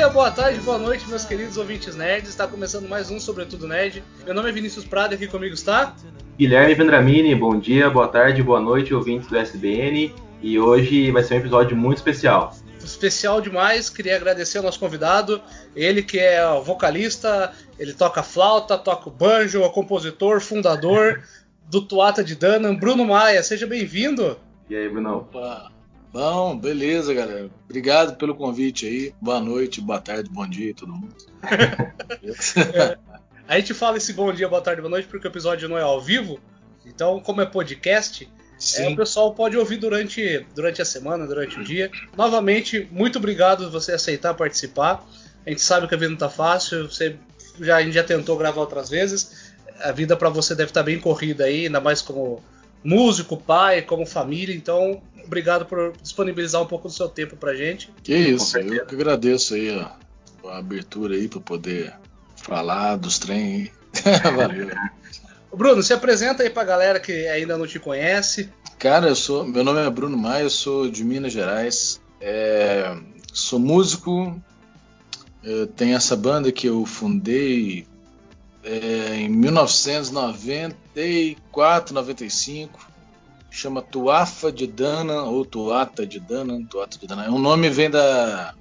dia, boa tarde, boa noite, meus queridos ouvintes nerds. Está começando mais um Sobretudo Nerd. Meu nome é Vinícius Prado e aqui comigo está... Guilherme Vendramini, bom dia, boa tarde, boa noite, ouvintes do SBN. E hoje vai ser um episódio muito especial. Especial demais, queria agradecer ao nosso convidado. Ele que é o vocalista, ele toca flauta, toca o banjo, é compositor, fundador do Tuata de Danann, Bruno Maia. Seja bem-vindo. E aí, Bruno? Opa. Bom, beleza, galera. Obrigado pelo convite aí. Boa noite, boa tarde, bom dia, todo mundo. A gente fala esse bom dia, boa tarde, boa noite porque o episódio não é ao vivo. Então, como é podcast, o pessoal pode ouvir durante a semana, durante o dia. Novamente, muito obrigado por você aceitar participar. A gente sabe que a vida não tá fácil. A gente já tentou gravar outras vezes. A vida para você deve estar bem corrida aí, ainda mais como músico, pai, como família. Então, obrigado por disponibilizar um pouco do seu tempo pra gente. Que isso, eu que agradeço aí a abertura aí para poder falar dos trem. Valeu. Bruno, se apresenta aí pra galera que ainda não te conhece. Cara, meu nome é Bruno Maia, eu sou de Minas Gerais. Sou músico. Tenho essa banda que eu fundei em 1994, 95. Chama Tuatha de Danann, ou Tuatha de Danann. O nome vem da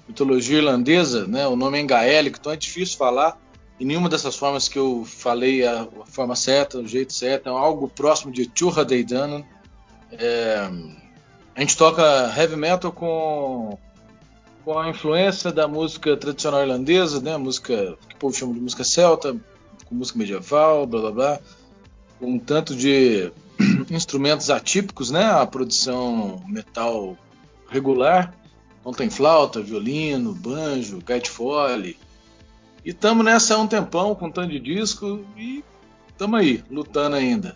mitologia irlandesa, né? O nome é em gaélico, então é difícil falar. E nenhuma dessas formas que eu falei a forma certa, o jeito certo, é algo próximo de Tuatha de Danann. A gente toca heavy metal com a influência da música tradicional irlandesa, né? Música que o povo chama de música celta, com música medieval, blá blá blá, com um tanto de instrumentos atípicos, né? A produção metal regular. Então tem flauta, violino, banjo, gaite-fole. E estamos nessa há um tempão, com um tanto de disco, e estamos aí, lutando ainda.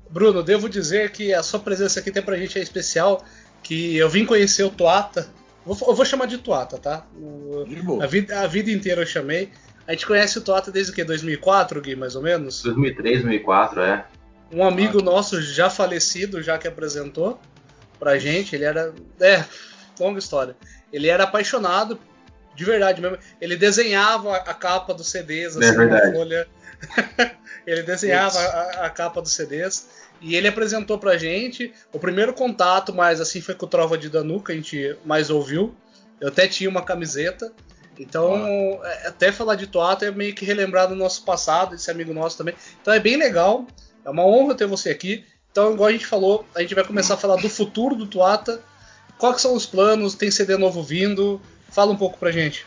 Bruno, devo dizer que a sua presença aqui até pra gente é especial, que eu vim conhecer o Tuatha. Eu vou chamar de Tuatha, tá? A vida inteira eu chamei. A gente conhece o Tuatha desde o quê? 2004, Gui, mais ou menos? 2003, 2004, Um amigo nosso já falecido, já que apresentou pra gente, ele era... longa história. Ele era apaixonado, de verdade mesmo. Ele desenhava a capa dos CDs, assim, na folha. Ele desenhava a capa dos CDs. E ele apresentou pra gente. O primeiro contato, mais assim, foi com o Trova de Danann, que a gente mais ouviu. Eu até tinha uma camiseta. Então, até falar de Tuatha é meio que relembrar do nosso passado, esse amigo nosso também. Então é bem legal. É uma honra ter você aqui. Então, igual a gente falou, a gente vai começar a falar do futuro do Tuatha. Quais são os planos? Tem CD novo vindo? Fala um pouco pra gente.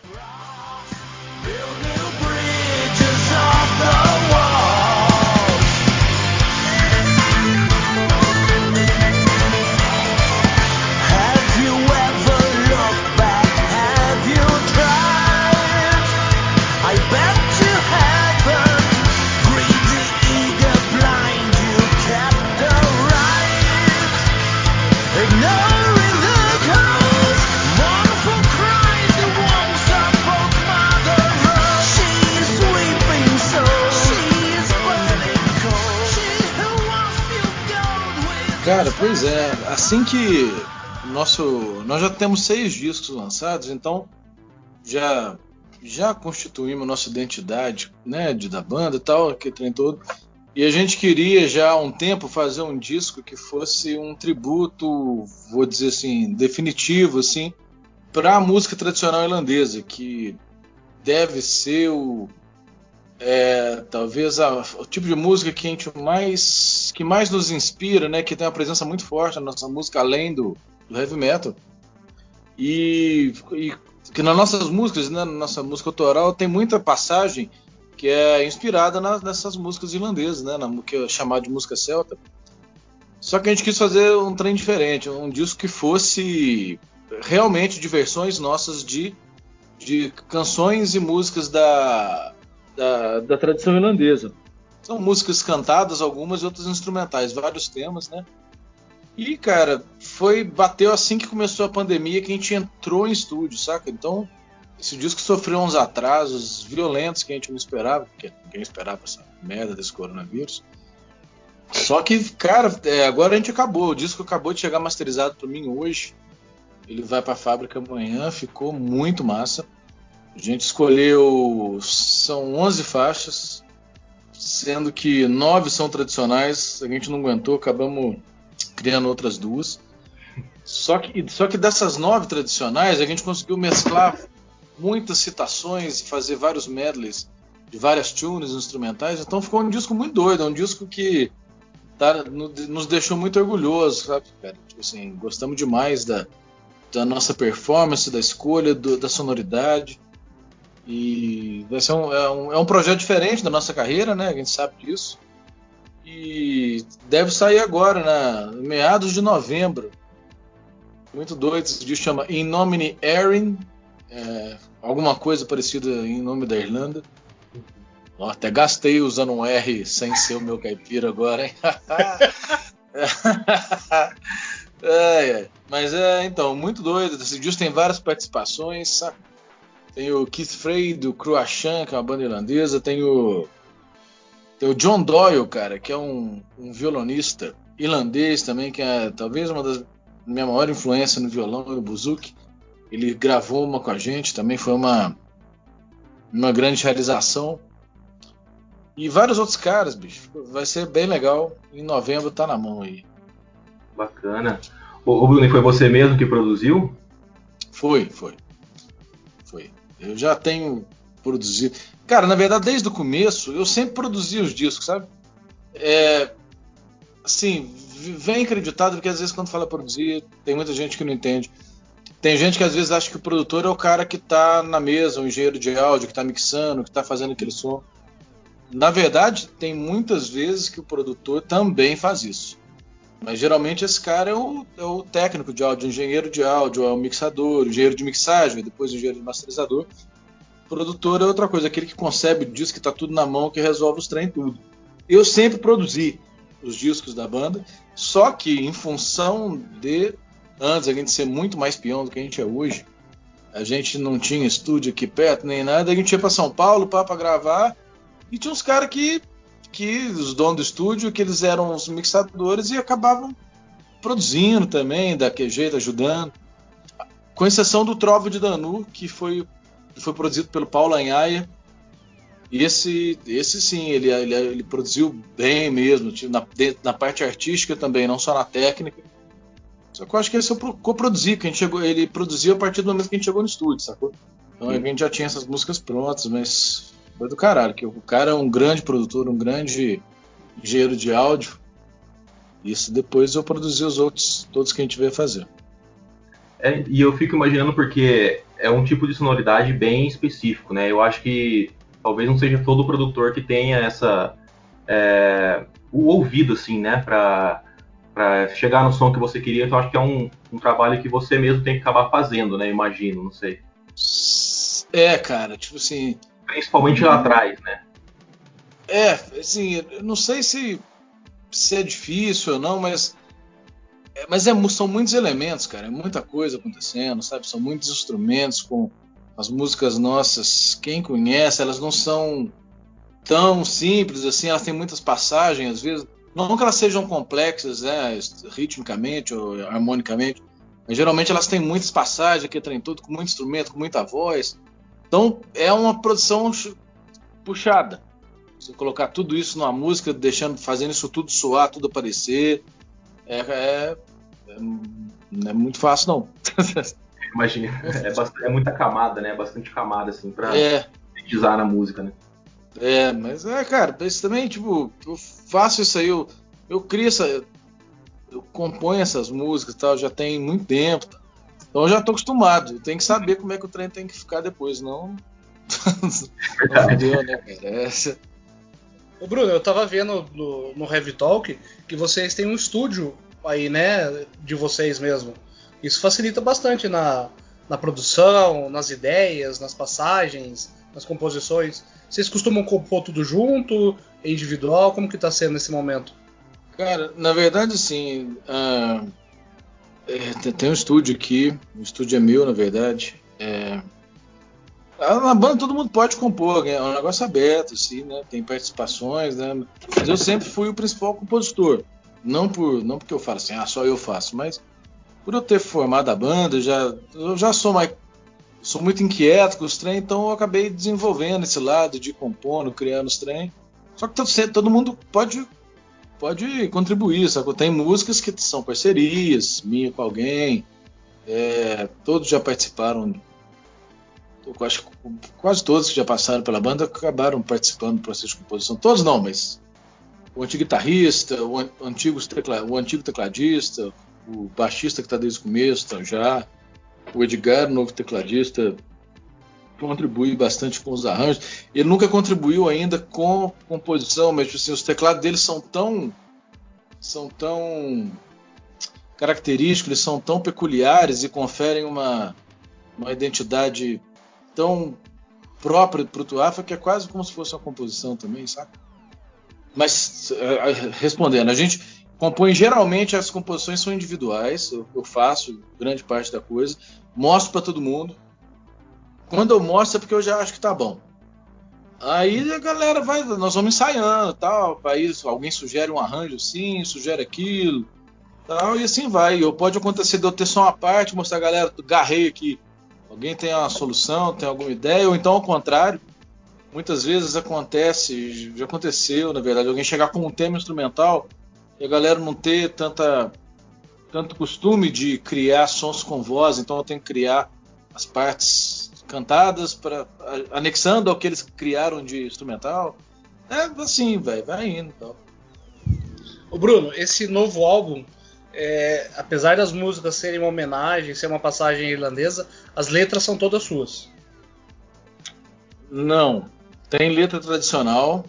Cara, pois é, assim que nós já temos 6 discos lançados, então já constituímos nossa identidade, né, da banda e tal, aquele trem todo, e a gente queria já há um tempo fazer um disco que fosse um tributo, vou dizer assim, definitivo, assim, para a música tradicional irlandesa, que deve ser talvez o tipo de música que mais nos inspira, né? Que tem uma presença muito forte na nossa música, além do heavy metal. E que nas nossas músicas, né, na nossa música autoral, tem muita passagem que é inspirada nessas músicas irlandesas, né? Que é chamada de música celta. Só que a gente quis fazer um trem diferente, um disco que fosse realmente de versões nossas de canções e músicas da tradição irlandesa. São músicas cantadas, algumas e outras instrumentais, vários temas, né? E, cara, bateu assim que começou a pandemia que a gente entrou em estúdio, saca? Então, esse disco sofreu uns atrasos violentos que a gente não esperava, porque ninguém esperava essa merda desse coronavírus. Só que, cara, agora a gente acabou, o disco acabou de chegar masterizado pra mim hoje. Ele vai pra fábrica amanhã, ficou muito massa. A gente escolheu, são 11 faixas, sendo que 9 são tradicionais, a gente não aguentou, acabamos criando outras 2. Só que dessas 9 tradicionais, a gente conseguiu mesclar muitas citações e fazer vários medleys de várias tunes instrumentais, então ficou um disco muito doido, é um disco que nos deixou muito orgulhosos, sabe, cara? Tipo assim, gostamos demais da nossa performance, da escolha, da sonoridade. E vai ser um projeto diferente da nossa carreira, né? A gente sabe disso. E deve sair agora, meados de novembro. Muito doido. Esse disco chama In Nomine Erin, alguma coisa parecida em nome da Irlanda. Até gastei usando um R sem ser o meu caipira agora, hein? Mas então, muito doido. Esse disco tem várias participações, sabe? Tem o Keith Frey do Cruachan, que é uma banda irlandesa. Tem o John Doyle, cara, que é um violonista irlandês também, que é talvez uma das minha maior influência no violão e no buzuki. Ele gravou uma com a gente, também foi uma grande realização. E vários outros caras, bicho. Vai ser bem legal. Em novembro tá na mão aí. Bacana. Ô Bruno, foi você mesmo que produziu? Foi. Eu já tenho produzido. Cara, na verdade, desde o começo, eu sempre produzi os discos, sabe? Assim, vem acreditado, porque às vezes quando fala produzir, tem muita gente que não entende. Tem gente que às vezes acha que o produtor é o cara que tá na mesa, o engenheiro de áudio, que tá mixando, que tá fazendo aquele som. Na verdade, tem muitas vezes que o produtor também faz isso. Mas geralmente esse cara é o técnico de áudio, o engenheiro de áudio, é o mixador, o engenheiro de mixagem, depois o engenheiro de masterizador. O produtor é outra coisa, aquele que concebe o disco, que tá tudo na mão, que resolve os trem tudo. Eu sempre produzi os discos da banda, só que em função de antes a gente ser muito mais peão do que a gente é hoje, a gente não tinha estúdio aqui perto nem nada, a gente ia para São Paulo para gravar, e tinha uns caras que os donos do estúdio, que eles eram os mixadores e acabavam produzindo também, daquele jeito, ajudando. Com exceção do Trovo de Danu, que foi produzido pelo Paulo Anhaia. E esse sim, ele produziu bem mesmo, na parte artística também, não só na técnica. Só que eu acho que esse eu coproduzi, que ele produziu a partir do momento que a gente chegou no estúdio, sacou? Então a gente já tinha essas músicas prontas, mas foi do caralho, que o cara é um grande produtor, um grande engenheiro de áudio. Isso depois eu produzi os outros, todos que a gente veio fazer. E eu fico imaginando porque é um tipo de sonoridade bem específico, né? Eu acho que talvez não seja todo produtor que tenha o ouvido, assim, né? Pra chegar no som que você queria. Então acho que é um trabalho que você mesmo tem que acabar fazendo, né? Imagino, não sei. Cara, tipo assim... Principalmente lá atrás, né? Assim, eu não sei se é difícil ou não, mas são muitos elementos, cara, é muita coisa acontecendo, sabe? São muitos instrumentos com as músicas nossas, quem conhece, elas não são tão simples assim, elas têm muitas passagens, às vezes, não que elas sejam complexas, né, ritmicamente ou harmonicamente, mas geralmente elas têm muitas passagens, aqui trem todo, com muito instrumento, com muita voz. Então é uma produção puxada. Você colocar tudo isso numa música, fazendo isso tudo soar, tudo aparecer, não é muito fácil, não. Imagina, é muita camada, né? Bastante camada, assim, pra sintetizar na música, né? Mas cara, isso também, tipo, eu faço isso aí, eu crio eu componho essas músicas e tal, já tem muito tempo. Então eu já tô acostumado, eu tenho que saber como é que o trem tem que ficar depois, não deu, né, cara? Ô Bruno, eu tava vendo no Heavy Talk que vocês têm um estúdio aí, né, de vocês mesmo. Isso facilita bastante na produção, nas ideias, nas passagens, nas composições. Vocês costumam compor tudo junto, individual? Como que tá sendo nesse momento? Cara, na verdade, assim, tem um estúdio aqui, o estúdio é meu, na verdade. Na banda todo mundo pode compor, é um negócio aberto, assim, né? Tem participações, né? Mas eu sempre fui o principal compositor. Não porque eu falo assim, só eu faço, mas por eu ter formado a banda, eu já sou mais sou muito inquieto com os trem, então eu acabei desenvolvendo esse lado de compondo, criando os trem. Só que todo mundo pode contribuir, sabe? Tem músicas que são parcerias, minha com alguém, todos já participaram, eu acho que quase todos que já passaram pela banda acabaram participando do processo de composição. Todos não, mas o antigo guitarrista, o antigo tecladista, o baixista que está desde o começo, tá já, o Edgar, novo tecladista, contribui bastante com os arranjos. Ele nunca contribuiu ainda com composição, mas assim, os teclados deles são tão característicos, eles são tão peculiares e conferem uma identidade tão própria para o Tuafa que é quase como se fosse uma composição também, sabe? Mas, respondendo, a gente compõe, geralmente as composições são individuais, eu faço grande parte da coisa, mostro para todo mundo. Quando eu mostro é porque eu já acho que tá bom. Aí a galera nós vamos ensaiando, tal, aí alguém sugere um arranjo assim, sugere aquilo, tal, e assim vai. Ou pode acontecer de eu ter só uma parte, mostrar a galera, garrei aqui, alguém tem uma solução, tem alguma ideia, ou então ao contrário, muitas vezes já aconteceu, na verdade, alguém chegar com um tema instrumental e a galera não ter tanto costume de criar sons com voz, então eu tenho que criar as partes cantadas anexando ao que eles criaram de instrumental. Assim, vai indo. Então. Ô Bruno, esse novo álbum, apesar das músicas serem uma homenagem, ser uma passagem irlandesa, as letras são todas suas. Não, tem letra tradicional.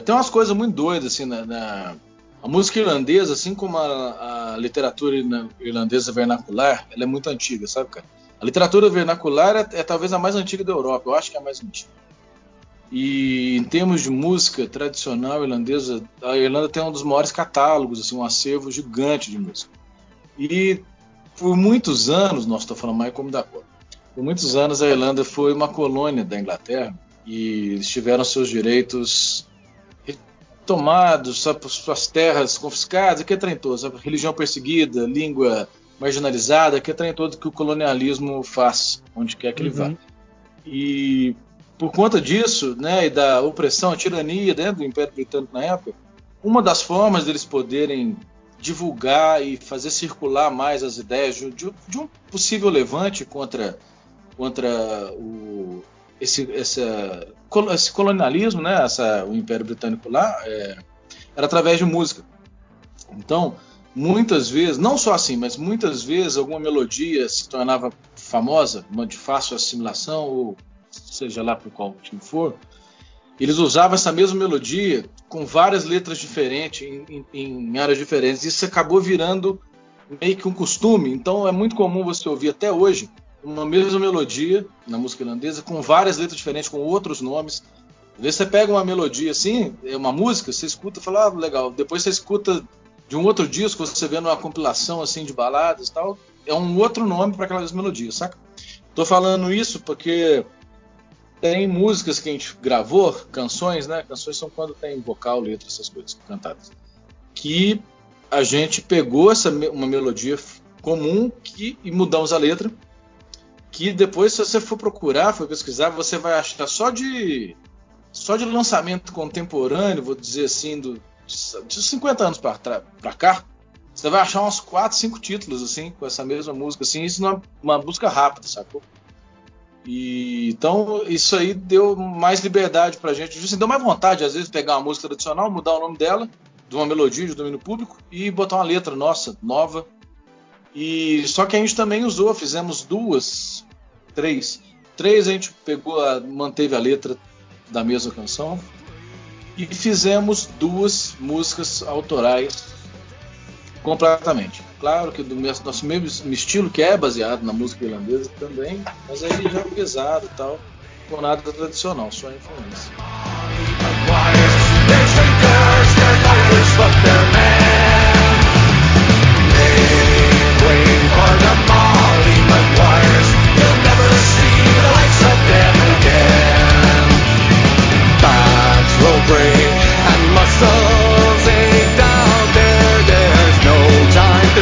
Tem umas coisas muito doidas assim, a música irlandesa, assim como a literatura irlandesa vernacular, ela é muito antiga, sabe, cara? A literatura vernacular é talvez a mais antiga da Europa, eu acho que é a mais antiga. E em termos de música tradicional irlandesa, a Irlanda tem um dos maiores catálogos, assim, um acervo gigante de música. E por muitos anos, nossa, estou falando mais como da cor. Por muitos anos a Irlanda foi uma colônia da Inglaterra e eles tiveram seus direitos retomados, suas terras confiscadas, que é trem todo, sabe? Religião perseguida, língua marginalizada, que é trem todo que o colonialismo faz, onde quer que ele vá. E por conta disso, né, e da opressão, a tirania dentro do Império Britânico na época, uma das formas deles poderem divulgar e fazer circular mais as ideias de um possível levante contra esse colonialismo, né, o Império Britânico lá, era através de música. Então, muitas vezes, não só assim, mas muitas vezes alguma melodia se tornava famosa, uma de fácil assimilação, ou seja lá por qual motivo for, eles usavam essa mesma melodia com várias letras diferentes, em áreas diferentes. Isso acabou virando meio que um costume. Então é muito comum você ouvir até hoje uma mesma melodia na música irlandesa com várias letras diferentes, com outros nomes. Às vezes você pega uma melodia assim, uma música, você escuta e fala, legal. Depois você escuta de um outro disco, você vê numa compilação assim de baladas e tal, é um outro nome para aquelas melodias, saca? Tô falando isso porque tem músicas que a gente gravou, canções, né? Canções são quando tem vocal, letra, essas coisas cantadas. Que a gente pegou uma melodia comum e mudamos a letra, que depois, se você for procurar, for pesquisar, você vai achar só de lançamento contemporâneo, vou dizer assim, de 50 anos para cá, você vai achar uns 4, 5 títulos assim, com essa mesma música, assim, isso não é uma busca rápida, sacou? E, então isso aí deu mais liberdade pra gente, assim, deu mais vontade às vezes de pegar uma música tradicional, mudar o nome dela, de uma melodia de domínio público e botar uma letra nossa, nova. E só que a gente também fizemos três a gente manteve a letra da mesma canção e fizemos 2 músicas autorais completamente. Claro que do nosso mesmo estilo, que é baseado na música irlandesa também, mas aí já pesado e tal, com nada tradicional, só influência.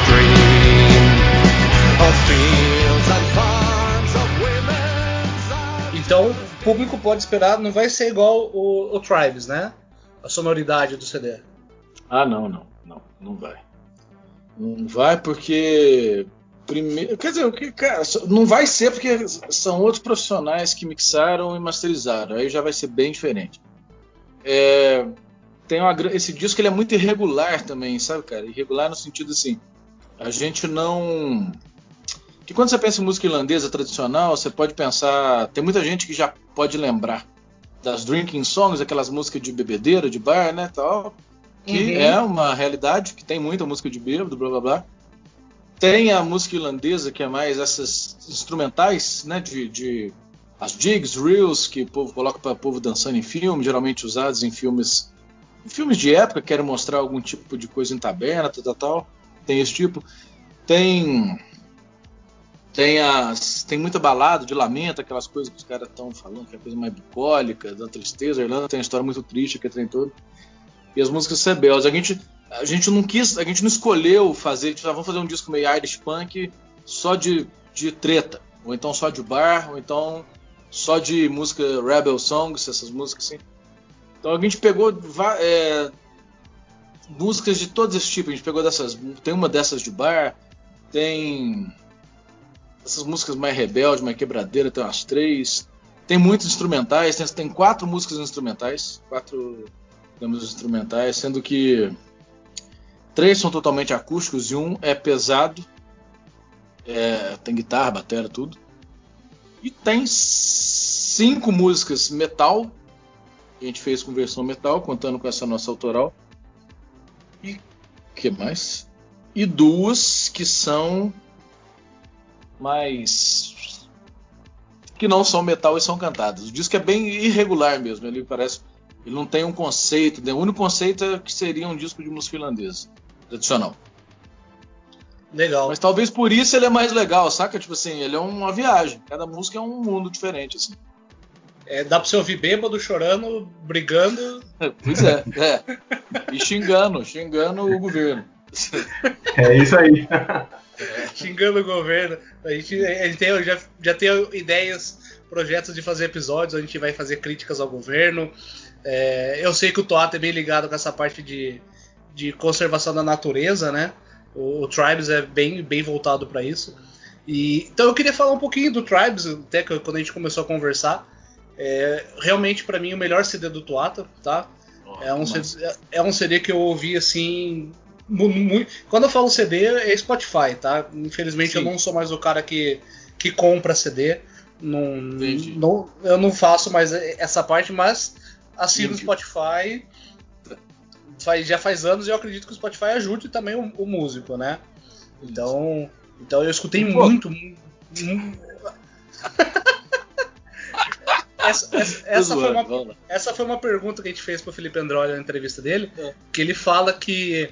Dream of fields and farms of women. pode esperar, não vai ser igual o Tribes, né? A sonoridade do CD. Ah, não vai. Não vai porque primeiro, quer dizer, cara, não vai ser porque são outros profissionais que mixaram e masterizaram. Aí já vai ser bem diferente. Esse disco ele é muito irregular também, sabe, cara? Irregular no sentido assim, a gente não... Que quando você pensa em música irlandesa tradicional, você pode pensar... Tem muita gente que já pode lembrar das drinking songs, aquelas músicas de bebedeira, de bar, né, tal, que é uma realidade, que tem muita música de bêbado, blá blá blá. Tem a música irlandesa, que é mais essas instrumentais, né, as jigs, reels, que o povo coloca para o povo dançando em filme, geralmente usados em filmes de época, querem mostrar algum tipo de coisa em taberna, tal. Tem esse tipo. Tem muita balada de lamento, aquelas coisas que os caras estão falando, que é a coisa mais bucólica, da tristeza. A Irlanda tem uma história muito triste, que é trem todo. E as músicas rebeldes. A gente não escolheu fazer, vamos fazer um disco meio Irish punk só de treta, ou então só de bar, ou então só de música rebel songs, essas músicas assim. Então a gente pegou músicas de todos esses tipos. A gente pegou tem uma dessas de bar, tem essas músicas mais rebeldes, mais quebradeira, tem umas 3. Tem muitos instrumentais, tem 4 músicas instrumentais, 4 temas instrumentais, sendo que 3 são totalmente acústicos e 1 é pesado, tem guitarra, bateria, tudo. E tem 5 músicas metal, que a gente fez com versão metal, contando com essa nossa autoral. E o que mais? E 2 que são mais... que não são metal e são cantadas. O disco é bem irregular mesmo, ele não tem um conceito, o único conceito é que seria um disco de música irlandesa tradicional. Legal. Mas talvez por isso ele é mais legal, saca? Tipo assim, ele é uma viagem, cada música é um mundo diferente, assim. Dá pra você ouvir bêbado, chorando, brigando. Pois é. E xingando o governo. É isso aí. Xingando o governo. A gente já tem ideias, projetos de fazer episódios, a gente vai fazer críticas ao governo. Eu sei que o Toata é bem ligado com essa parte de conservação da natureza, né? O Tribes é bem voltado para isso. Então eu queria falar um pouquinho do Tribes, até que quando a gente começou a conversar. Realmente para mim o melhor CD do Toata, tá? É um CD que eu ouvi assim... Quando eu falo CD é Spotify, tá? Infelizmente Sim. Eu não sou mais o cara que compra CD. Eu não faço mais essa parte, mas assino o Spotify já faz anos e eu acredito que o Spotify ajude também o músico, né? Então eu escutei muito. Essa foi uma pergunta que a gente fez pro Felipe Androli na entrevista dele, que ele fala que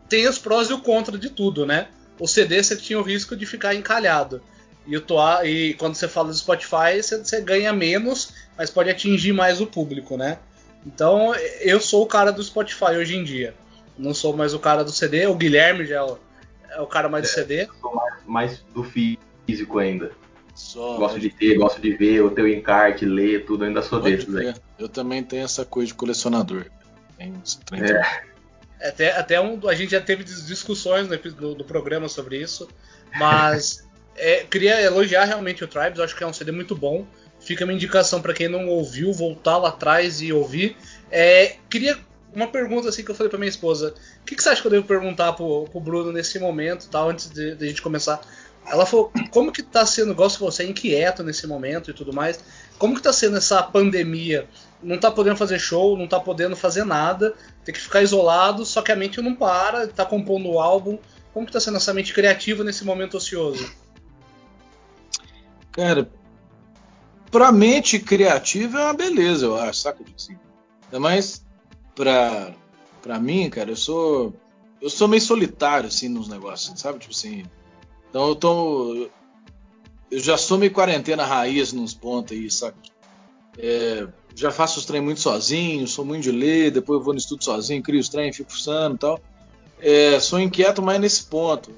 tem os prós e o contra de tudo, né? O CD você tinha o risco de ficar encalhado. E quando você fala do Spotify, você ganha menos, mas pode atingir mais o público, né? Então eu sou o cara do Spotify hoje em dia. Não sou mais o cara do CD. O Guilherme já é o cara mais do CD. Eu sou mais do físico ainda. Gosto de ter, gosto de ver o teu encarte, ler tudo, ainda sou desses aí. Eu também tenho essa coisa de colecionador. A gente já teve discussões no programa sobre isso, mas queria elogiar realmente o Tribes, eu acho que é um CD muito bom. Fica uma indicação para quem não ouviu, voltar lá atrás e ouvir. Queria uma pergunta assim que eu falei para minha esposa. O que você acha que eu devo perguntar pro Bruno nesse momento, tal, antes de a gente começar? Ela falou, como que tá sendo, igual se você é inquieto nesse momento e tudo mais, como que tá sendo essa pandemia? Não tá podendo fazer show, não tá podendo fazer nada, tem que ficar isolado, só que a mente não para, tá compondo o álbum. Como que tá sendo essa mente criativa nesse momento ocioso? Cara, pra mente criativa é uma beleza, eu acho, saca? Assim. Ainda mais pra mim, cara, eu sou meio solitário, assim, nos negócios, sabe? Tipo assim... Então eu já sou meio quarentena raiz nos pontos aí, saca? Já faço os treinos muito sozinho, sou muito de ler, depois eu vou no estudo sozinho, crio os treinos, fico fuçando e tal. Sou inquieto mais nesse ponto.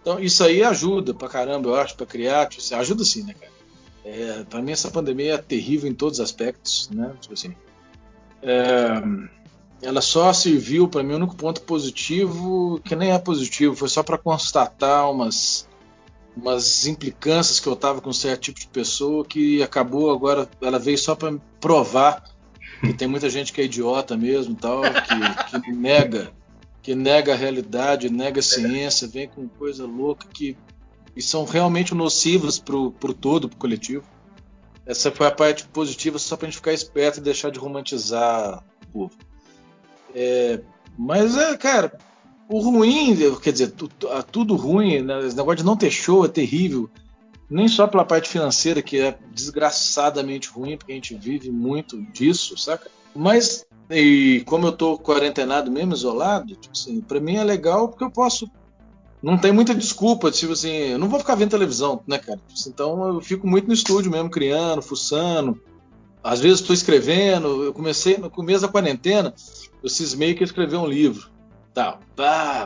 Então isso aí ajuda pra caramba, eu acho, pra criar. Tipo, ajuda sim, né, cara? Para mim essa pandemia é terrível em todos os aspectos, né? Tipo assim, ela só serviu para mim, o único ponto positivo, que nem é positivo, foi só para constatar umas implicâncias que eu tava com um certo tipo de pessoa, que acabou agora, ela veio só para provar que tem muita gente que é idiota mesmo, tal, que nega a realidade, nega a ciência, vem com coisa louca e são realmente nocivas pro todo, pro coletivo. Essa foi a parte positiva, só pra gente ficar esperto e deixar de romantizar o povo. Mas, cara, o ruim, quer dizer, tudo ruim, né? Esse negócio de não ter show é terrível, nem só pela parte financeira, que é desgraçadamente ruim, porque a gente vive muito disso, saca? Mas, e como eu tô quarentenado mesmo, isolado, tipo assim, pra mim é legal porque eu posso... Não tem muita desculpa, tipo assim, eu não vou ficar vendo televisão, né, cara? Então eu fico muito no estúdio mesmo, criando, fuçando. Às vezes estou escrevendo, eu comecei no começo da quarentena, eu cismei que ia escrever um livro. Tal,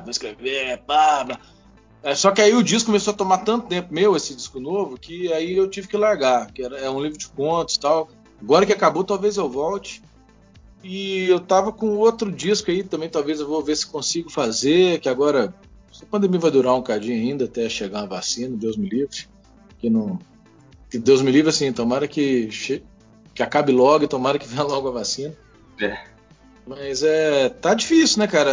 vou escrever, só que aí o disco começou a tomar tanto tempo meu, esse disco novo, que aí eu tive que largar, que é um livro de contos e tal. Agora que acabou, talvez eu volte. E eu tava com outro disco aí também, talvez eu vou ver se consigo fazer, que agora... A pandemia vai durar um cadinho ainda até chegar uma vacina, Deus me livre. Que Deus me livre, assim, tomara que acabe logo e tomara que venha logo a vacina. Mas tá difícil, né, cara?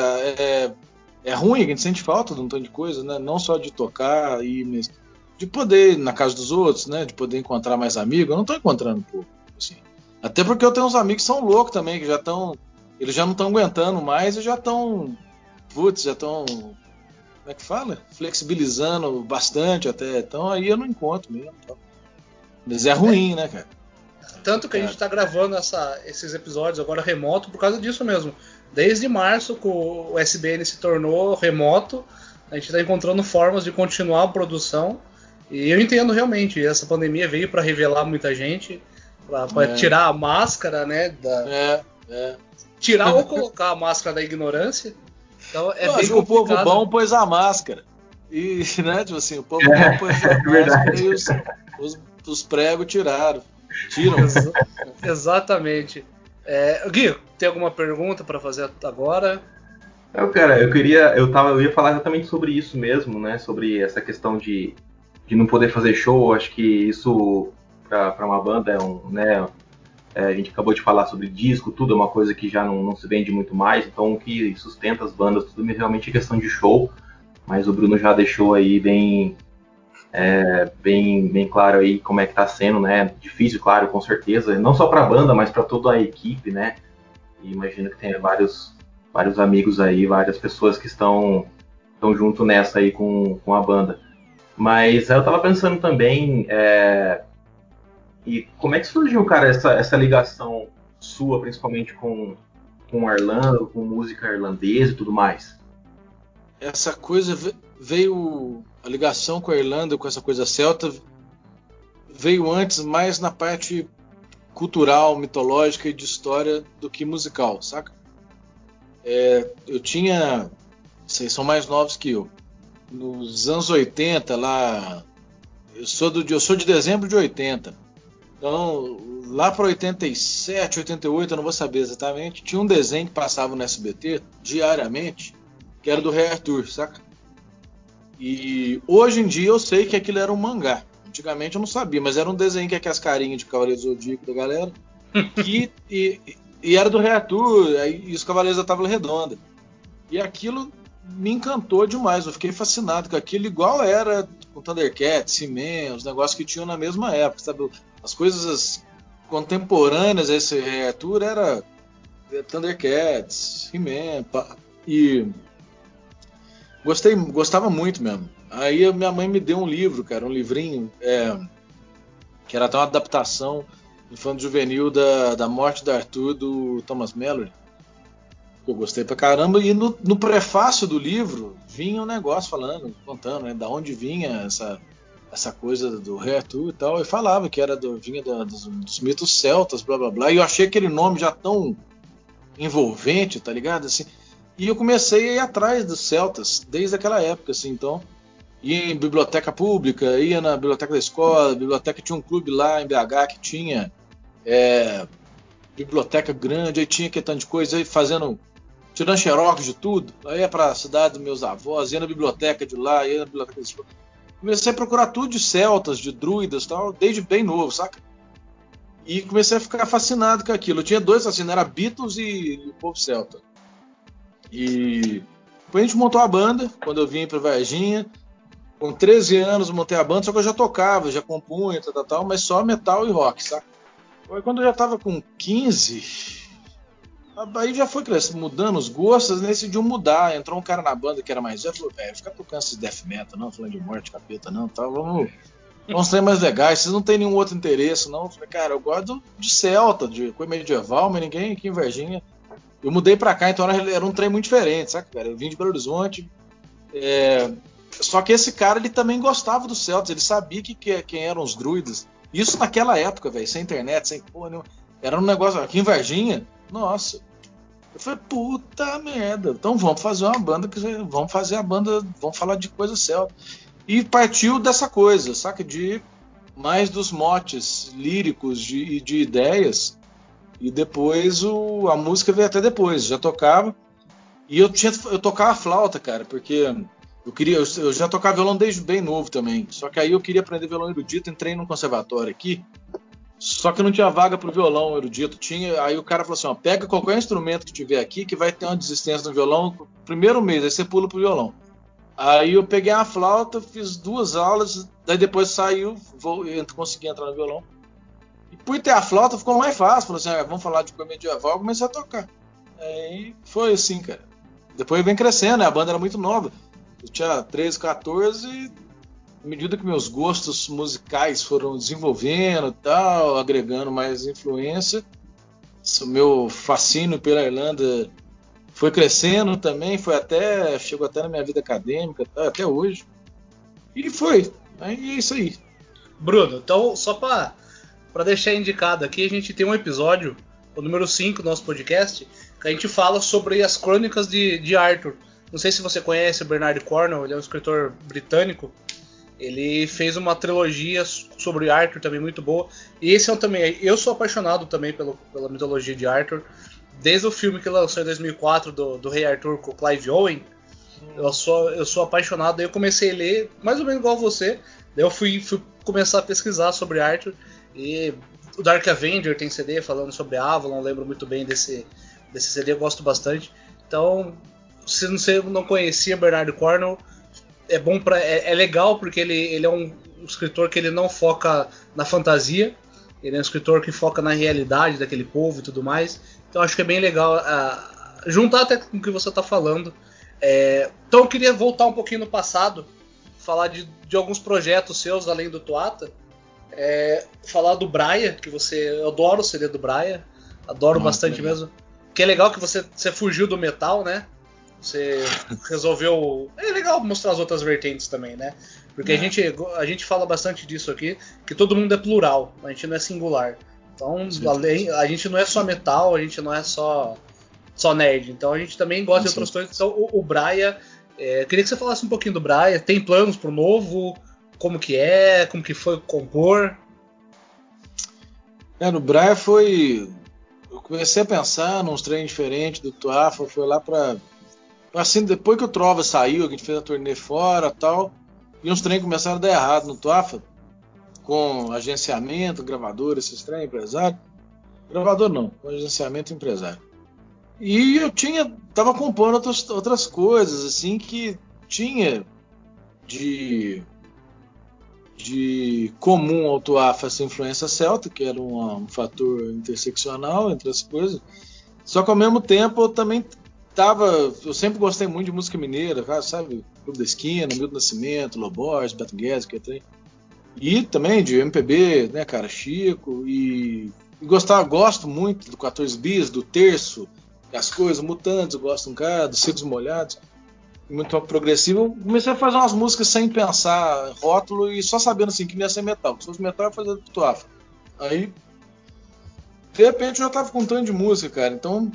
É ruim, a gente sente falta de um tanto de coisa, né? Não só de tocar, mas de poder ir na casa dos outros, né? De poder encontrar mais amigos. Eu não tô encontrando um pouco, assim. Até porque eu tenho uns amigos que são loucos também, que eles já não estão aguentando mais e já estão. Como é que fala? Flexibilizando bastante até. Então aí eu não encontro mesmo. Então. Mas é ruim, né, cara? Tanto que a gente está gravando esses episódios agora remoto por causa disso mesmo. Desde março, que o SBN se tornou remoto, a gente está encontrando formas de continuar a produção. E eu entendo realmente, essa pandemia veio para revelar muita gente, para tirar a máscara, né? Tirar ou colocar a máscara da ignorância. Então é bem complicado. O povo bom pôs a máscara. E, né, tipo assim, o povo bom pôs a máscara e os pregos tiram. Exatamente. Gui, tem alguma pergunta para fazer agora? Cara, eu ia falar exatamente sobre isso mesmo, né? Sobre essa questão de não poder fazer show. Acho que isso para uma banda né? A gente acabou de falar sobre disco, tudo é uma coisa que já não se vende muito mais, então o que sustenta as bandas, tudo realmente é questão de show, mas o Bruno já deixou aí bem claro aí como é que tá sendo, né? Difícil, claro, com certeza, não só para a banda, mas para toda a equipe, né? E imagino que tem vários amigos aí, várias pessoas que estão junto nessa aí com a banda. Mas eu tava pensando também, e como é que surgiu, cara, essa ligação sua, principalmente com Orlando, com música irlandesa e tudo mais? Essa coisa veio, a ligação com a Irlanda, com essa coisa celta, veio antes mais na parte cultural, mitológica e de história do que musical, saca? Eu tinha, vocês são mais novos que eu, nos anos 80 lá, eu sou de dezembro de 80. Então, lá para 87, 88, eu não vou saber exatamente, tinha um desenho que passava no SBT diariamente, que era do Rei Arthur, saca? E hoje em dia eu sei que aquilo era um mangá. Antigamente eu não sabia, mas era um desenho que é aquelas carinhas de Cavaleiro Zodíaco da galera. E era do Rei Arthur, e os Cavaleiros da Távola Redonda. E aquilo me encantou demais, eu fiquei fascinado com aquilo, igual era com Thundercats, He-Man, os negócios que tinham na mesma época, sabe? As coisas contemporâneas a esse Rei Arthur era Thundercats, He-Man, e gostava muito mesmo. Aí a minha mãe me deu um livro, cara, um livrinho, que era até uma adaptação infanto-juvenil da Morte de Arthur, do Thomas Mallory. Eu gostei pra caramba, e no prefácio do livro vinha um negócio contando, né, da onde vinha essa coisa do Rei Arthur e tal, e falava que vinha dos mitos celtas, blá blá blá, e eu achei aquele nome já tão envolvente, tá ligado? Assim, e eu comecei a ir atrás dos celtas desde aquela época, assim, então, ia em biblioteca pública, ia na biblioteca da escola, biblioteca tinha um clube lá em BH que tinha biblioteca grande, aí tinha que tanto de coisa, aí tirando xerox de tudo, aí ia pra cidade dos meus avós, ia na biblioteca de lá, ia na biblioteca da escola. Comecei a procurar tudo de celtas, de druidas e tal, desde bem novo, saca? E comecei a ficar fascinado com aquilo. Eu tinha dois assassinos, era Beatles e o povo celta. E depois a gente montou a banda, quando eu vim para Varginha. Com 13 anos eu montei a banda, só que eu já tocava, já compunha, tal, mas só metal e rock, saca? Aí quando eu já tava com 15, aí já foi crescendo, mudando os gostos, decidiu mudar. Entrou um cara na banda que era mais velho, falou, velho, fica tocando esses death metal, não, falando de morte, capeta, não, tá, vamos ser mais legais, vocês não tem nenhum outro interesse, não. Eu falei, cara, eu gosto de celta, de coisa medieval, mas ninguém aqui em Varginha. Eu mudei pra cá, então era um trem muito diferente, saca, cara? Eu vim de Belo Horizonte, só que esse cara, ele também gostava dos celtas, ele sabia quem eram os druidas. Isso naquela época, velho, sem internet, sem porra nenhuma. Era um negócio, aqui em Varginha, nossa. Eu falei, puta merda, então vamos fazer uma banda, vamos falar de coisa celta. E partiu dessa coisa, saca? De mais dos motes líricos e de ideias. E depois a música veio até depois, já tocava. E eu tocava flauta, cara, porque eu já tocava violão desde bem novo também. Só que aí eu queria aprender violão erudito, entrei num conservatório aqui. Só que não tinha vaga pro violão erudito. Aí o cara falou assim, ó, pega qualquer instrumento que tiver aqui, que vai ter uma desistência no violão, primeiro mês, aí você pula pro violão. Aí eu peguei a flauta, fiz 2 aulas, daí depois consegui entrar no violão. E por ter a flauta ficou mais fácil, falou assim, vamos falar de coisa medieval, eu comecei a tocar. Aí foi assim, cara. Depois vem crescendo, né? A banda era muito nova. Eu tinha 13, 14 e à medida que meus gostos musicais foram desenvolvendo e tal, agregando mais influência, o meu fascínio pela Irlanda foi crescendo também, chegou até na minha vida acadêmica, até hoje. E foi. Aí é isso aí. Bruno, então só para deixar indicado aqui, a gente tem um episódio, o número 5 do nosso podcast, que a gente fala sobre as crônicas de Arthur. Não sei se você conhece o Bernard Cornwell, ele é um escritor britânico. Ele fez uma trilogia sobre Arthur também muito boa. E esse eu sou apaixonado também pela mitologia de Arthur. Desde o filme que lançou em 2004 do Rei Arthur com o Clive Owen, eu sou apaixonado. Daí eu comecei a ler, mais ou menos igual você. Daí eu fui começar a pesquisar sobre Arthur. E o Dark Avenger tem CD falando sobre Avalon, lembro muito bem desse CD, eu gosto bastante. Então, se você não conhecia Bernard Cornwell, é bom é legal porque ele é um escritor que ele não foca na fantasia, ele é um escritor que foca na realidade daquele povo e tudo mais. Então acho que é bem legal juntar até com o que você está falando. Então eu queria voltar um pouquinho no passado, falar de alguns projetos seus além do Tuata, falar do Braia, que eu adoro o CD do Braia, adoro bastante mesmo. Que é legal que você fugiu do metal, né? Você resolveu... É legal mostrar as outras vertentes também, né? Porque a gente fala bastante disso aqui, que todo mundo é plural, a gente não é singular. Então, a gente não é só metal, a gente não é só nerd. Então a gente também gosta de outras coisas. Então o Braia, queria que você falasse um pouquinho do Braia. Tem planos pro novo? Como que foi compor? No Braia foi... Eu comecei a pensar nos treinos diferentes do Tuafa, foi lá pra... Assim, depois que o Trova saiu, a gente fez a turnê fora e tal, e uns treinos começaram a dar errado no Tuafa, com agenciamento, gravador, esses treinos, empresário. Gravador não, com agenciamento empresário. E eu tava compondo outras coisas, assim, que tinha de comum ao Tuafa essa influência celta, que era um fator interseccional entre as coisas. Só que ao mesmo tempo eu também eu sempre gostei muito de música mineira, sabe? Clube da Esquina, Milton Nascimento, Lobos, Beto Guedes, que tem. E também de MPB, né, cara, Chico, e gosto muito do 14 Bis, do Terço, as coisas, Mutantes, eu gosto dos Secos Molhados, muito progressivo. Eu comecei a fazer umas músicas sem pensar rótulo e só sabendo assim que não ia ser metal. Se fosse metal, eu ia fazer do Tuafa. Aí, de repente, eu já tava com um tanto de música, cara, então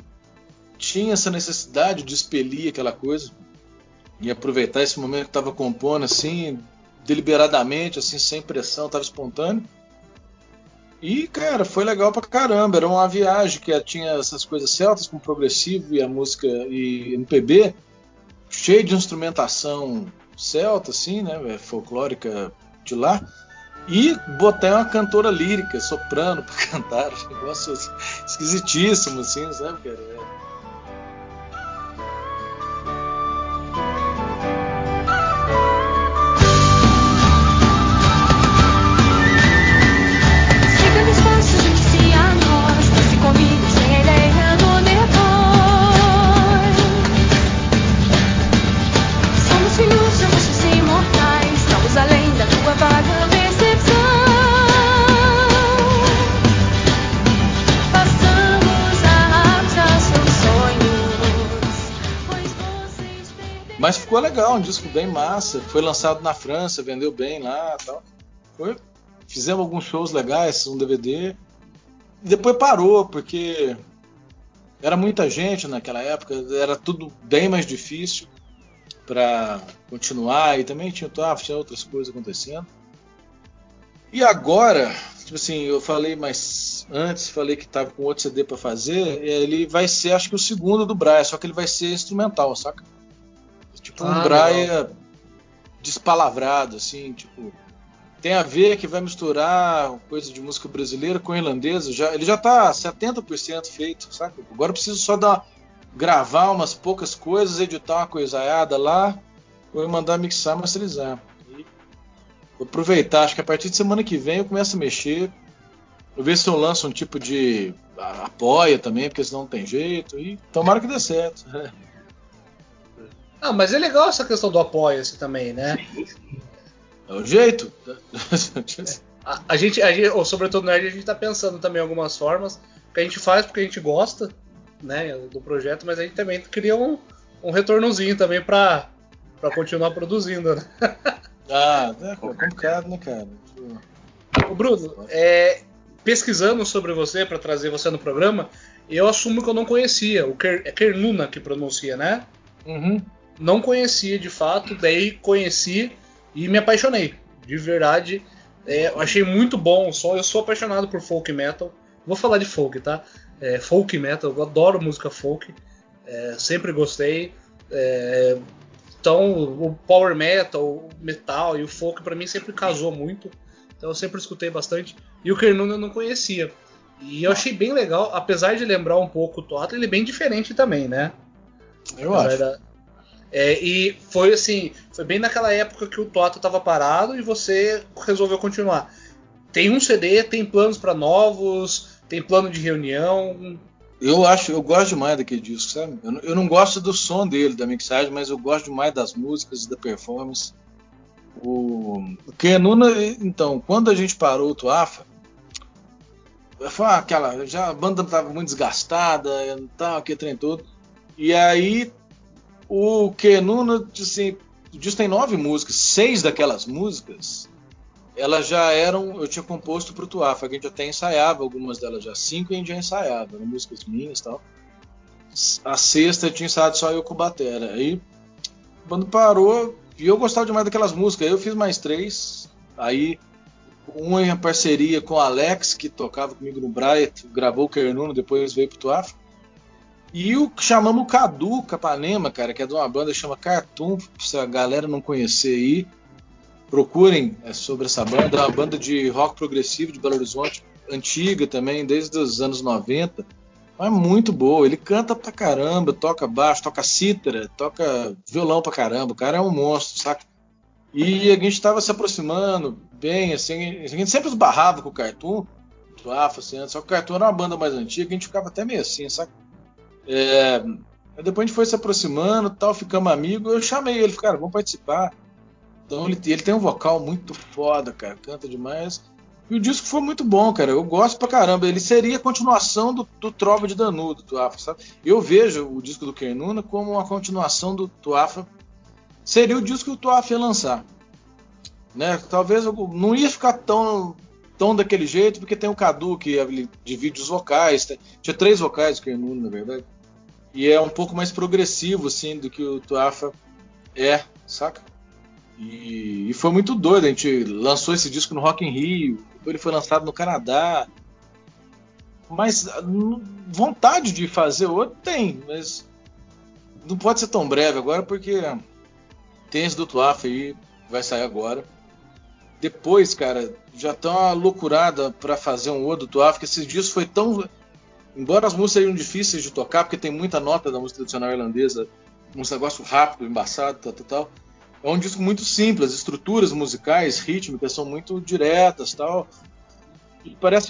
tinha essa necessidade de expelir aquela coisa. e aproveitar esse momento que estava compondo assim, deliberadamente, assim, sem pressão, estava espontâneo. E, cara, foi legal pra caramba. Era uma viagem que tinha essas coisas celtas com progressivo e a música e MPB, cheio de instrumentação celta, assim, né, folclórica de lá. E botei uma cantora lírica, soprano, pra cantar. Um negócio esquisitíssimo, assim, sabe, cara? Mas ficou legal, um disco bem massa. Foi lançado na França, vendeu bem lá e tal. Fizemos alguns shows legais, um DVD. E depois parou, porque era muita gente naquela época, era tudo bem mais difícil para continuar. E também tinha outras coisas acontecendo. E agora, tipo assim, eu falei mais antes, falei que tava com outro CD para fazer. Ele vai ser, acho que o segundo do Braia, só que ele vai ser instrumental, saca? Tipo um Braia despalavrado, assim, tipo... Tem a ver que vai misturar coisa de música brasileira com irlandesa. Ele já tá 70% feito, saca? Agora eu preciso só gravar umas poucas coisas, editar uma coisaiada lá, vou mandar mixar, masterizar. E vou aproveitar, acho que a partir de semana que vem eu começo a mexer. Vou ver se eu lanço um tipo de apoia também, porque senão não tem jeito. E tomara que dê certo. Ah, mas é legal essa questão do apoia-se também, né? É o jeito. A gente, ou sobretudo nerd, a gente tá pensando também em algumas formas que a gente faz porque a gente gosta, né, do projeto, mas a gente também cria um retornozinho também pra continuar produzindo, né? É complicado, né, cara? Ô, Bruno, pesquisando sobre você pra trazer você no programa, eu assumo que eu não conhecia. É Kernuna que pronuncia, né? Uhum. Não conhecia de fato, daí conheci e me apaixonei, de verdade. Eu achei muito bom o som. Eu sou apaixonado por folk metal. Vou falar de folk, tá? Folk metal, eu adoro música folk, sempre gostei. Então o power metal, o metal e o folk pra mim sempre casou muito. Então eu sempre escutei bastante. E o Kernuna eu não conhecia. E eu achei bem legal, apesar de lembrar um pouco o Toata, ele é bem diferente também, né? Eu acho. E foi assim, foi bem naquela época que o Toata estava parado e você resolveu continuar. Tem um CD, tem planos para novos, tem plano de reunião. Eu gosto demais daquele disco, sabe? Eu não gosto do som dele, da mixagem, mas eu gosto demais das músicas e da performance. O Kernuna, então, quando a gente parou o Tuafa, foi a banda estava muito desgastada, tal, aquele trem todo. E aí o Kernuna, assim, o disco tem 9 músicas, 6 daquelas músicas, elas já eram, eu tinha composto pro Tuafa, que a gente até ensaiava algumas delas já, 5 a gente já ensaiava, eram músicas minhas e tal. A sexta eu tinha ensaiado só eu com o batera. Aí, quando parou, e eu gostava demais daquelas músicas, aí eu fiz mais 3, aí uma em parceria com o Alex, que tocava comigo no Bright, gravou o Kernuna, depois veio pro Tuafa. E chamamos o Cadu Capanema, cara, que é de uma banda que chama Cartoon, se a galera não conhecer aí, procurem sobre essa banda. É uma banda de rock progressivo de Belo Horizonte, antiga também, desde os anos 90, mas muito boa. Ele canta pra caramba, toca baixo, toca cítara, toca violão pra caramba, o cara é um monstro, saca? E a gente tava se aproximando bem, assim, a gente sempre esbarrava com o Cartoon, assim, só que o Cartoon era uma banda mais antiga, a gente ficava até meio assim, saca? Depois a gente foi se aproximando, tal, ficamos amigos. Eu chamei ele, cara, vamos participar. Então ele tem um vocal muito foda, cara, canta demais. E o disco foi muito bom, cara. Eu gosto pra caramba. Ele seria a continuação do Trova de Danu, do Tuafa, sabe? Eu vejo o disco do Kernuna como uma continuação do Tuafa. Seria o disco que o Tuafa ia lançar, né? Talvez eu não ia ficar tão daquele jeito, porque tem o Cadu que divide os vocais. Tinha 3 vocais do Kernuna, na verdade. E é um pouco mais progressivo, assim, do que o Tuafa Saca? E foi muito doido. A gente lançou esse disco no Rock in Rio, depois ele foi lançado no Canadá. Mas vontade de fazer outro tem, mas não pode ser tão breve agora, porque tem esse do Tuaf aí, vai sair agora. Depois, cara, já tá uma loucurada pra fazer um outro do Tuaf, que esses dias foi tão... Embora as músicas sejam difíceis de tocar, porque tem muita nota da música tradicional irlandesa, um negócio rápido, embaçado, tal. É um disco muito simples, as estruturas musicais, rítmicas são muito diretas, tal.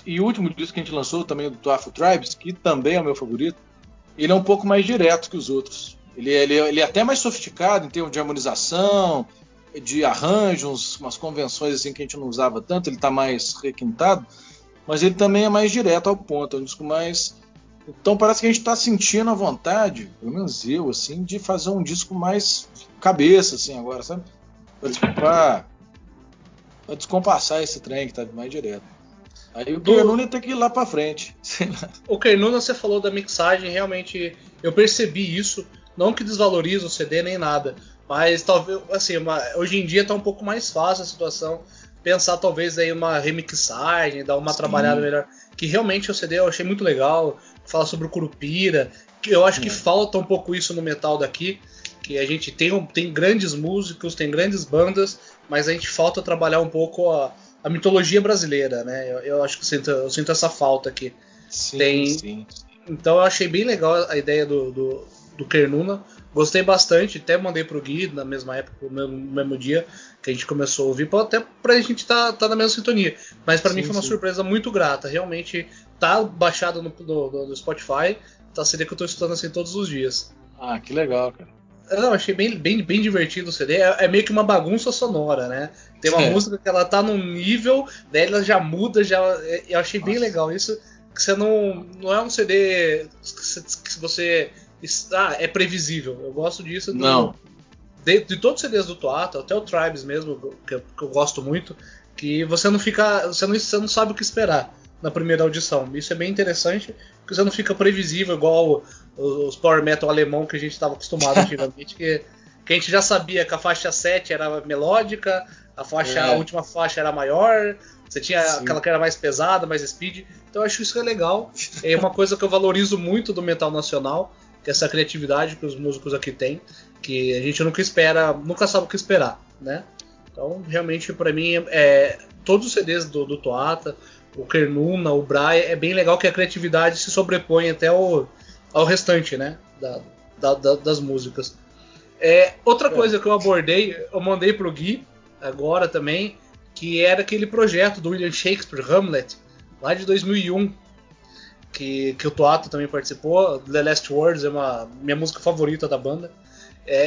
E o último disco que a gente lançou também, do Tuaf Tribes, que também é o meu favorito, ele é um pouco mais direto que os outros. Ele é até mais sofisticado em termos de harmonização, de arranjos, umas convenções assim que a gente não usava tanto, ele está mais requintado, mas ele também é mais direto ao ponto, é um disco mais... Então parece que a gente está sentindo a vontade, pelo menos eu, assim, de fazer um disco mais cabeça, assim, agora, sabe? Para descompassar esse trem que está mais direto. Aí o Kernuna tem que ir lá pra frente. O Kernuna, você falou da mixagem, realmente eu percebi isso. Não que desvaloriza o CD nem nada, mas talvez, assim, hoje em dia tá um pouco mais fácil a situação. Pensar talvez aí uma remixagem, dar uma trabalhada melhor. Que realmente o CD eu achei muito legal. Fala sobre o Curupira. Que eu acho que falta um pouco isso no metal daqui. Que a gente tem grandes músicos, tem grandes bandas, mas a gente falta trabalhar um pouco a mitologia brasileira, né? Eu acho que eu sinto essa falta aqui. Sim. Então eu achei bem legal a ideia do Kernuna. Gostei bastante, até mandei pro Gui na mesma época, no mesmo dia que a gente começou a ouvir, até pra gente tá na mesma sintonia. Mas pra mim foi uma surpresa muito grata. Realmente tá baixado no Spotify, tá CD que eu tô escutando assim todos os dias. Ah, que legal, cara. Não, achei bem divertido o CD. É meio que uma bagunça sonora, né? Tem uma música que ela tá num nível, daí ela já muda, eu achei bem legal isso. Que você não é um CD que você... é previsível. Eu gosto disso. Não. De todos os CDs do Tuata, até o Tribes mesmo, que eu gosto muito, que você não sabe o que esperar na primeira audição. Isso é bem interessante, porque você não fica previsível igual os power metal alemão que a gente estava acostumado antigamente, que a gente já sabia que a faixa 7 era melódica, a última faixa era maior, você tinha aquela que era mais pesada, mais speed. Então eu acho isso legal. É uma coisa que eu valorizo muito do metal nacional, que é essa criatividade que os músicos aqui têm, que a gente nunca sabe o que esperar, né? Então, realmente, para mim, todos os CDs do Tuata, o Kernuna, o Brahe, é bem legal que a criatividade se sobrepõe até ao restante, né? Das músicas. Outra coisa que eu mandei pro Gui, agora também, que era aquele projeto do William Shakespeare, Hamlet, lá de 2001, que o Tuata também participou. The Last Words é minha música favorita da banda.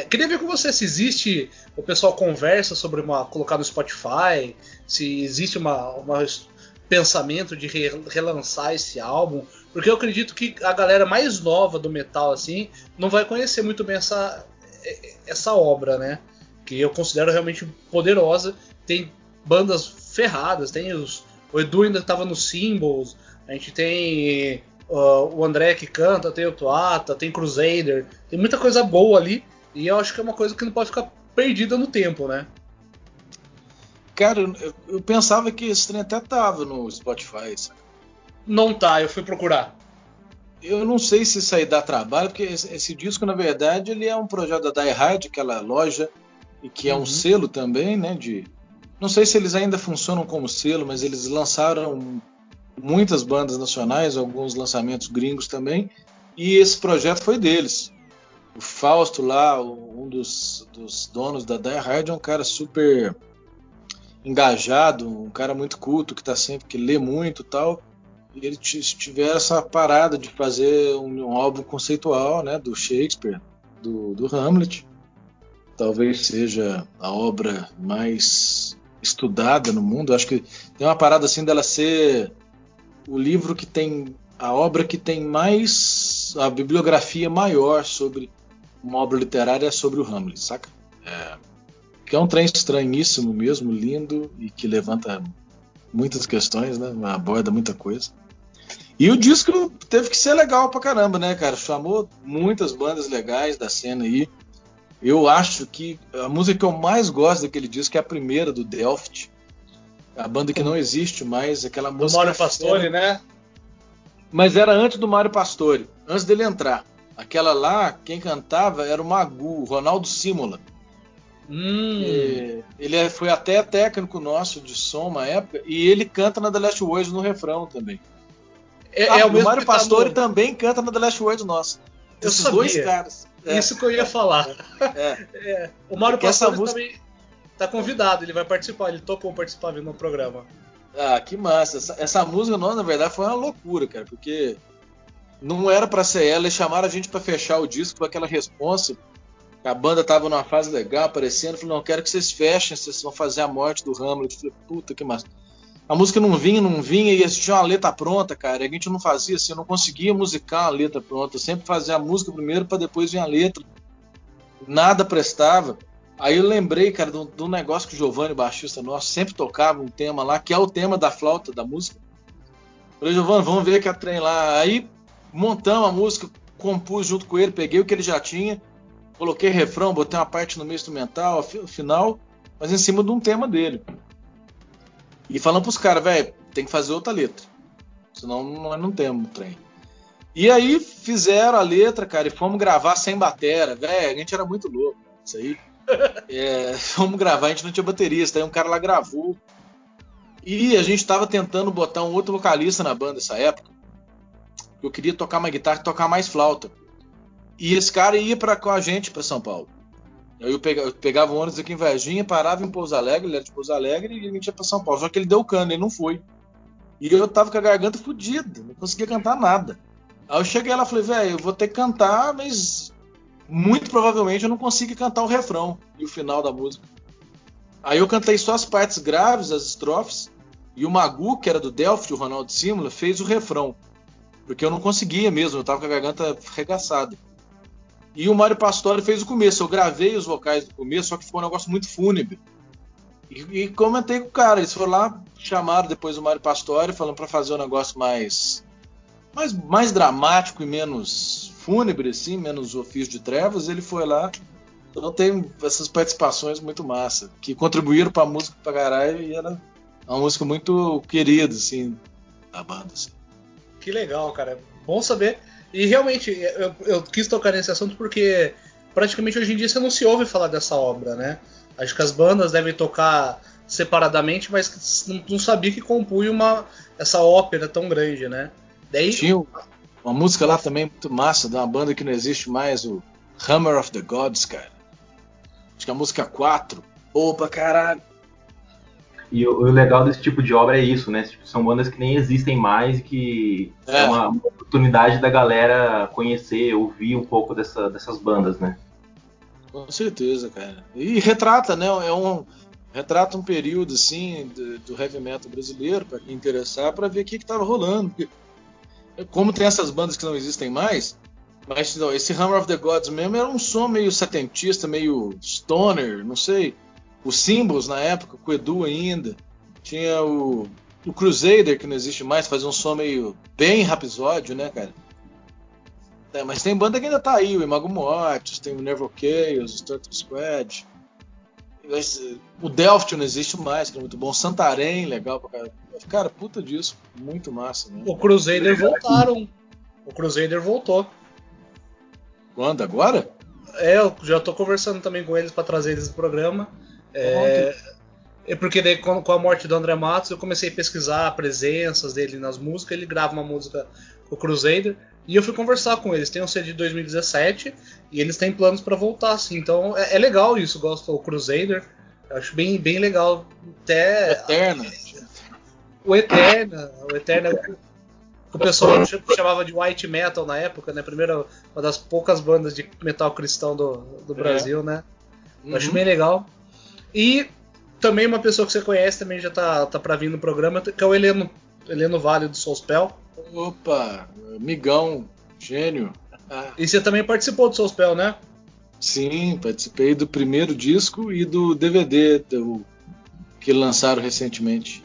Queria ver com você se existe, o pessoal conversa sobre colocar no Spotify, se existe pensamento de relançar esse álbum, porque eu acredito que a galera mais nova do metal assim não vai conhecer muito bem essa obra, né? Que eu considero realmente poderosa. Tem bandas ferradas, tem o Edu ainda estava no Symbols, a gente tem o André que canta, tem o Tuata, tem Crusader, tem muita coisa boa ali, e eu acho que é uma coisa que não pode ficar perdida no tempo, né? Cara, eu pensava que esse trem até tava no Spotify. Sabe? Não tá, eu fui procurar. Eu não sei se isso aí dá trabalho, porque esse disco, na verdade, ele é um projeto da Die Hard, aquela loja, e que é um selo também, né? Não sei se eles ainda funcionam como selo, mas eles lançaram muitas bandas nacionais, alguns lançamentos gringos também, e esse projeto foi deles. O Fausto lá, um dos donos da Die Hard, é um cara super engajado, um cara muito culto, que lê muito e tal, e eles tiveram essa parada de fazer um álbum conceitual, né, do Shakespeare, do Hamlet. Talvez seja a obra mais estudada no mundo. Acho que tem uma parada assim dela ser o livro que tem, a obra que tem mais, a bibliografia maior sobre uma obra literária sobre o Hamlet, saca? Que é um trem estranhíssimo mesmo, lindo, e que levanta muitas questões, né? Aborda muita coisa. E o disco teve que ser legal pra caramba, né, cara? Chamou muitas bandas legais da cena aí. Eu acho que a música que eu mais gosto daquele disco é a primeira, do Delft. A banda que não existe mais, aquela Do música... Mário Pastore, né? Mas era antes do Mário Pastore, antes dele entrar. Aquela lá, quem cantava era o Magu, o Ronaldo Simula. Ele foi até técnico nosso de som uma época, e ele canta na The Last Words no refrão também. O Mário Pastore também canta na The Last Words nosso. Esses dois caras. Isso que eu ia falar. O Mário Pastore também tá convidado, ele vai participar, ele topou participar no programa. Ah, que massa. Essa música, na verdade, foi uma loucura, cara, porque não era pra ser ela, eles chamaram a gente pra fechar o disco com aquela responsa. A banda tava numa fase legal, aparecendo, falou, não, quero que vocês fechem, vocês vão fazer a morte do Hamlet. Eu falei, puta, que massa. A música não vinha, e a gente tinha uma letra pronta, cara, a gente não fazia assim, eu não conseguia musicar a letra pronta, eu sempre fazia a música primeiro pra depois vir a letra. Nada prestava. Aí eu lembrei, cara, de um negócio que o Giovanni, baixista nosso, sempre tocava um tema lá, que é o tema da flauta da música. Falei, Giovanni, vamos ver que a trem lá. Aí montamos a música, compus junto com ele, peguei o que ele já tinha, coloquei refrão, botei uma parte no meio instrumental, final, mas em cima de um tema dele. E falando pros caras, velho, tem que fazer outra letra, senão nós não temos trem. E aí fizeram a letra, cara, e fomos gravar sem batera, velho, a gente era muito louco, isso aí. Fomos gravar, a gente não tinha baterista, aí um cara lá gravou. E a gente tava tentando botar um outro vocalista na banda nessa época. Eu queria tocar uma guitarra e tocar mais flauta. E esse cara ia com a gente pra São Paulo. Eu pegava o ônibus aqui em Varginha, parava em Pouso Alegre, ele era de Pouso Alegre, e a gente ia pra São Paulo. Só que ele deu cano, ele não foi. E eu tava com a garganta fodida, não conseguia cantar nada. Aí eu cheguei lá e falei, velho, eu vou ter que cantar, mas muito provavelmente eu não consigo cantar o refrão e o final da música. Aí eu cantei só as partes graves, as estrofes, e o Magu, que era do Delft, o Ronaldo Simula, fez o refrão. Porque eu não conseguia mesmo, eu tava com a garganta arregaçada. E o Mário Pastore fez o começo, eu gravei os vocais do começo, só que ficou um negócio muito fúnebre. E comentei com o cara, eles foram lá, chamaram depois o Mário Pastore, falando pra fazer um negócio mais dramático e menos fúnebre, assim, menos ofício de trevas, ele foi lá. Então tem essas participações muito massa, que contribuíram pra música pra caralho, e era uma música muito querida, assim, da banda, assim. Que legal, cara. Bom saber. E realmente, eu quis tocar nesse assunto porque praticamente hoje em dia você não se ouve falar dessa obra, né? Acho que as bandas devem tocar separadamente, mas não sabia que compunha essa ópera tão grande, né? Daí... Tinha uma música lá também muito massa, de uma banda que não existe mais, o Hammer of the Gods, cara. Acho que é a música 4. Opa, caralho! E o legal desse tipo de obra é isso, né? São bandas que nem existem mais e que é uma oportunidade da galera conhecer, ouvir um pouco dessas bandas, né? Com certeza, cara. E retrata, né? Retrata um período, assim, do heavy metal brasileiro, para quem interessar, para ver o que estava rolando. Porque, como tem essas bandas que não existem mais, mas não, esse Hammer of the Gods mesmo era um som meio setentista, meio stoner, não sei. Os Symbols na época, com o Edu ainda. Tinha o Crusader, que não existe mais, fazia um som meio bem rapisódio, né, cara? Mas tem banda que ainda tá aí, o Imago Mortis, tem o Nervo Chaos, o Turtle Squad. O Delft não existe mais, que é muito bom. Santarém, legal pra caralho. Cara, puta disco, muito massa, né? O Crusader voltaram. O Crusader voltou. Quando? Agora? Eu já tô conversando também com eles pra trazer eles no programa. Porque daí, com a morte do André Matos, eu comecei a pesquisar presenças dele nas músicas. Ele grava uma música com o Crusader e eu fui conversar com eles. Tem um CD de 2017 e eles têm planos pra voltar, assim. Então é legal isso, gosto do Crusader. Eu acho bem, bem legal. Até Eterna. O Eterna, que o pessoal chamava de white metal na época, né? Primeiro, uma das poucas bandas de metal cristão do Brasil, né? Eu acho bem legal. E também uma pessoa que você conhece, também já tá pra vir no programa, que é o Heleno Vale do Soulspell. Opa, amigão, gênio. E você também participou do Soulspell, né? Sim, participei do primeiro disco e do DVD que lançaram recentemente.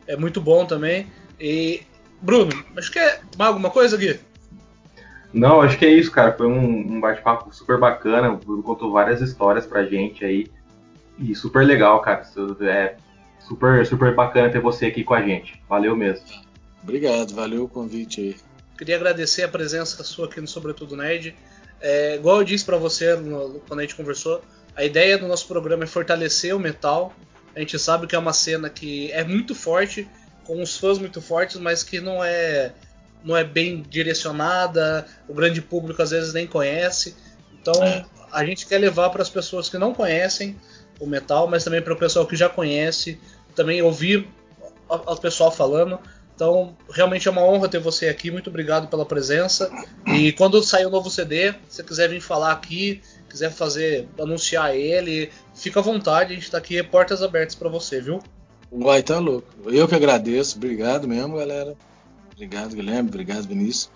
É muito bom também. E, Bruno, acho que é mais alguma coisa, Gui? Não, acho que é isso, cara. Foi um bate-papo super bacana. O Bruno contou várias histórias pra gente aí. E super legal, cara. É super, super bacana ter você aqui com a gente. Valeu mesmo. Obrigado, valeu o convite aí. Queria agradecer a presença sua aqui no Sobretudo Nerd. Igual eu disse pra você quando a gente conversou, a ideia do nosso programa é fortalecer o metal. A gente sabe que é uma cena que é muito forte, com os fãs muito fortes, mas que não é bem direcionada, o grande público às vezes nem conhece. Então a gente quer levar para as pessoas que não conhecem o metal, mas também para o pessoal que já conhece, também ouvir o pessoal falando. Então realmente é uma honra ter você aqui, muito obrigado pela presença. E quando sair o novo CD, se você quiser vir falar aqui, quiser anunciar ele, fica à vontade, a gente está aqui, portas abertas para você, viu? Uai, tá louco. Eu que agradeço, obrigado mesmo, galera. Obrigado, Guilherme, obrigado, Vinícius.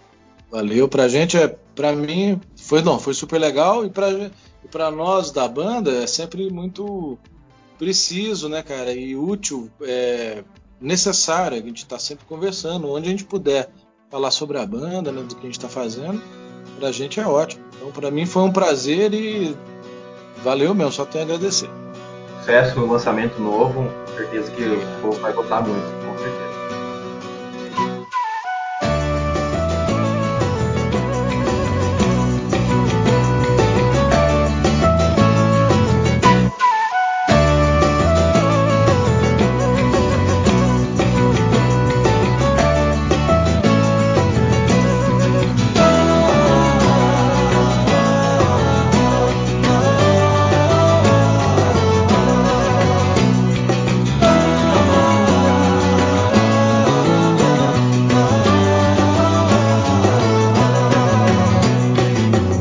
Valeu, pra gente, pra mim, foi super legal, e pra nós da banda é sempre muito preciso, né, cara, e útil, necessário, a gente tá sempre conversando, onde a gente puder falar sobre a banda, né, do que a gente tá fazendo, pra gente é ótimo. Então, pra mim foi um prazer e valeu mesmo, só tenho a agradecer. Sucesso no lançamento novo, com certeza que o povo vai gostar muito, com certeza.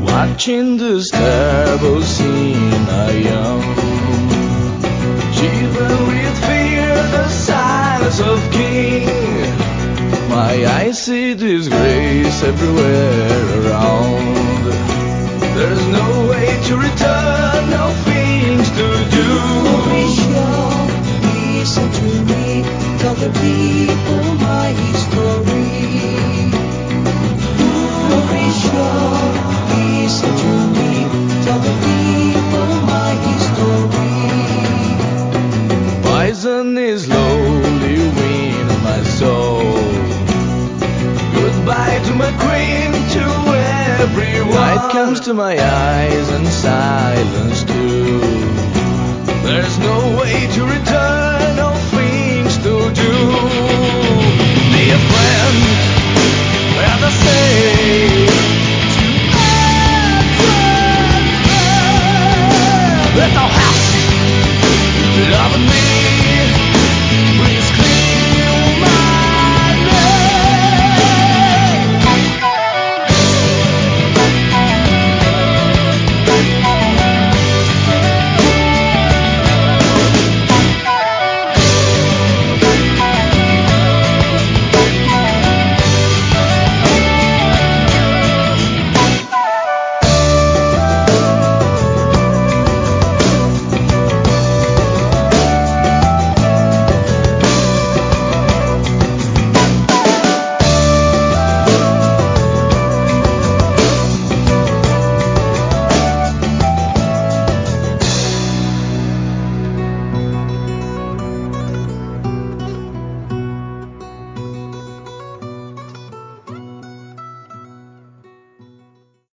Watching this terrible scene, I am shivering with fear, the silence of king. My eyes see disgrace everywhere around. There's no way to return, no things to do. Listen to me, tell the people my story. Listen to me, tell the people my story. Poison is slowly winning my soul. Goodbye to my queen, to everyone. Night comes to my eyes and silence too. There's no way to return, no things to do. Dear friend, as I say, let thou hast loving me.